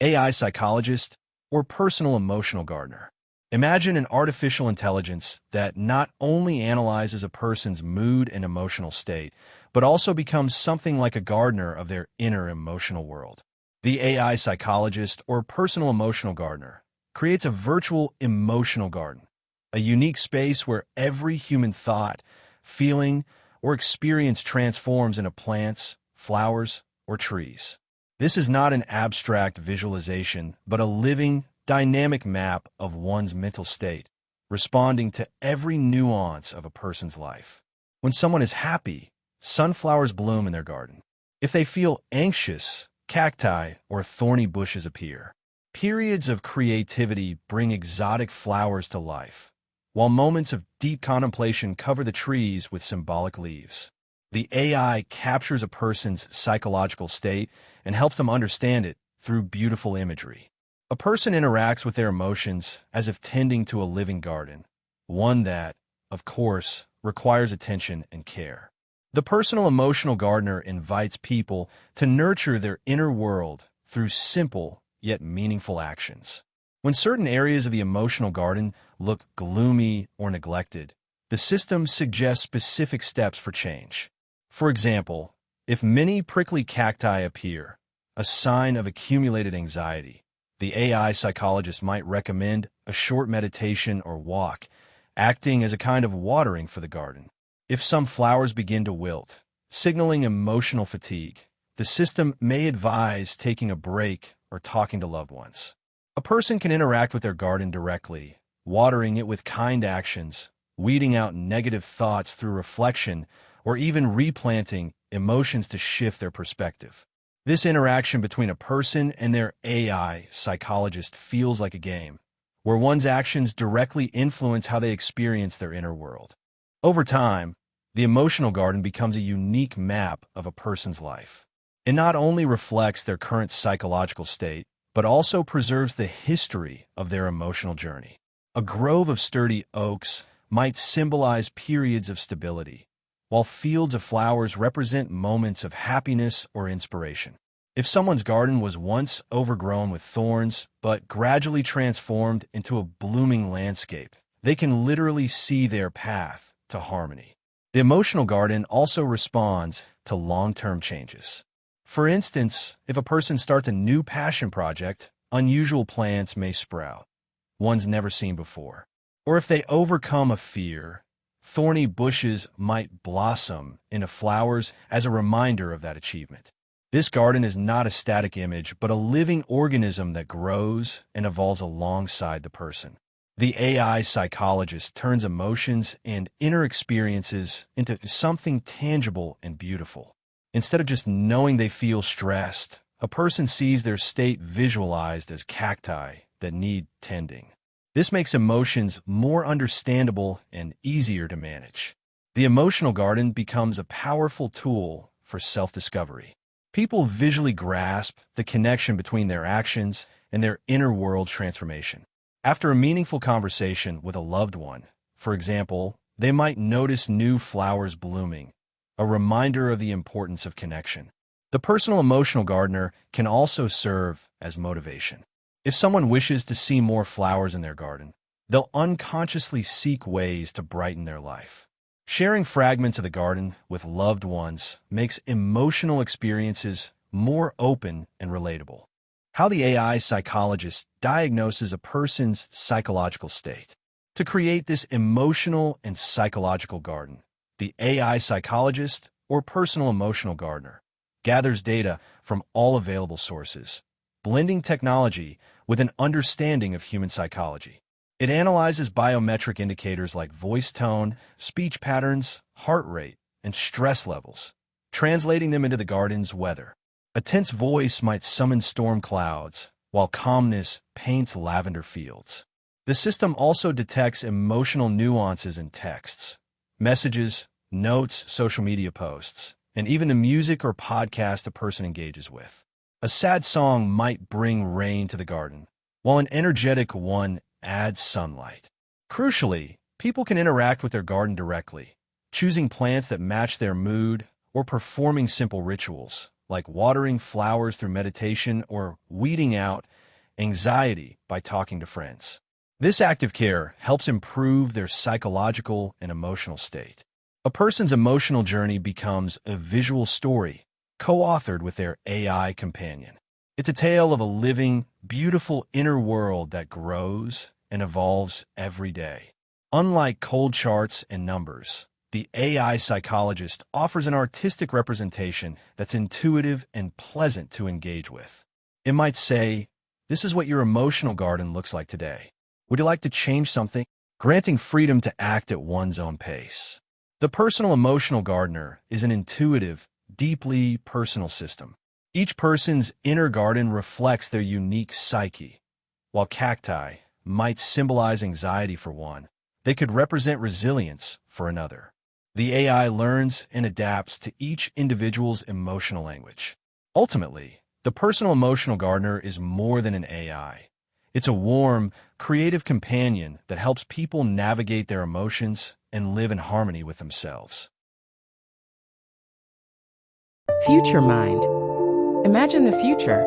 AI psychologist, or personal emotional gardener. Imagine an artificial intelligence that not only analyzes a person's mood and emotional state, but also becomes something like a gardener of their inner emotional world. The AI psychologist, or personal emotional gardener, creates a virtual emotional garden, a unique space where every human thought, feeling, or experience transforms into plants, flowers, or trees. This is not an abstract visualization, but a living, dynamic map of one's mental state, responding to every nuance of a person's life. When someone is happy, sunflowers bloom in their garden. If they feel anxious, cacti or thorny bushes appear. Periods of creativity bring exotic flowers to life, while moments of deep contemplation cover the trees with symbolic leaves. The AI captures a person's psychological state and helps them understand it through beautiful imagery. A person interacts with their emotions as if tending to a living garden, one that, of course, requires attention and care. The personal emotional gardener invites people to nurture their inner world through simple yet meaningful actions. When certain areas of the emotional garden look gloomy or neglected, the system suggests specific steps for change. For example, if many prickly cacti appear, a sign of accumulated anxiety, the AI psychologist might recommend a short meditation or walk, acting as a kind of watering for the garden. If some flowers begin to wilt, signaling emotional fatigue, the system may advise taking a break or talking to loved ones. A person can interact with their garden directly, watering it with kind actions, weeding out negative thoughts through reflection, or even replanting emotions to shift their perspective. This interaction between a person and their AI psychologist feels like a game, where one's actions directly influence how they experience their inner world. Over time, the emotional garden becomes a unique map of a person's life. It not only reflects their current psychological state, but also preserves the history of their emotional journey. A grove of sturdy oaks might symbolize periods of stability, while fields of flowers represent moments of happiness or inspiration. If someone's garden was once overgrown with thorns, but gradually transformed into a blooming landscape, they can literally see their path to harmony. The emotional garden also responds to long-term changes. For instance, if a person starts a new passion project, unusual plants may sprout, ones never seen before. Or if they overcome a fear, thorny bushes might blossom into flowers as a reminder of that achievement. This garden is not a static image, but a living organism that grows and evolves alongside the person. The AI psychologist turns emotions and inner experiences into something tangible and beautiful. Instead of just knowing they feel stressed, a person sees their state visualized as cacti that need tending. This makes emotions more understandable and easier to manage. The emotional garden becomes a powerful tool for self-discovery. People visually grasp the connection between their actions and their inner world transformation. After a meaningful conversation with a loved one, for example, they might notice new flowers blooming, a reminder of the importance of connection. The personal emotional gardener can also serve as motivation. If someone wishes to see more flowers in their garden, they'll unconsciously seek ways to brighten their life. Sharing fragments of the garden with loved ones makes emotional experiences more open and relatable. How the AI psychologist diagnoses a person's psychological state. To create this emotional and psychological garden, the AI psychologist, or personal emotional gardener, gathers data from all available sources, blending technology with an understanding of human psychology. It analyzes biometric indicators like voice tone, speech patterns, heart rate, and stress levels, translating them into the garden's weather. A tense voice might summon storm clouds, while calmness paints lavender fields. The system also detects emotional nuances in texts, messages, notes, social media posts, and even the music or podcast a person engages with. A sad song might bring rain to the garden, while an energetic one adds sunlight. Crucially, people can interact with their garden directly, choosing plants that match their mood or performing simple rituals, like watering flowers through meditation or weeding out anxiety by talking to friends. This active care helps improve their psychological and emotional state. A person's emotional journey becomes a visual story, co-authored with their AI companion. It's a tale of a living, beautiful inner world that grows and evolves every day. Unlike cold charts and numbers, the AI Psychologist offers an artistic representation that's intuitive and pleasant to engage with. It might say, "This is what your emotional garden looks like today. Would you like to change something?" Granting freedom to act at one's own pace. The personal emotional gardener is an intuitive, deeply personal system. Each person's inner garden reflects their unique psyche. While cacti might symbolize anxiety for one, they could represent resilience for another. The AI learns and adapts to each individual's emotional language. Ultimately, the personal emotional gardener is more than an AI. It's a warm, creative companion that helps people navigate their emotions and live in harmony with themselves. FutureMind. Imagine the future,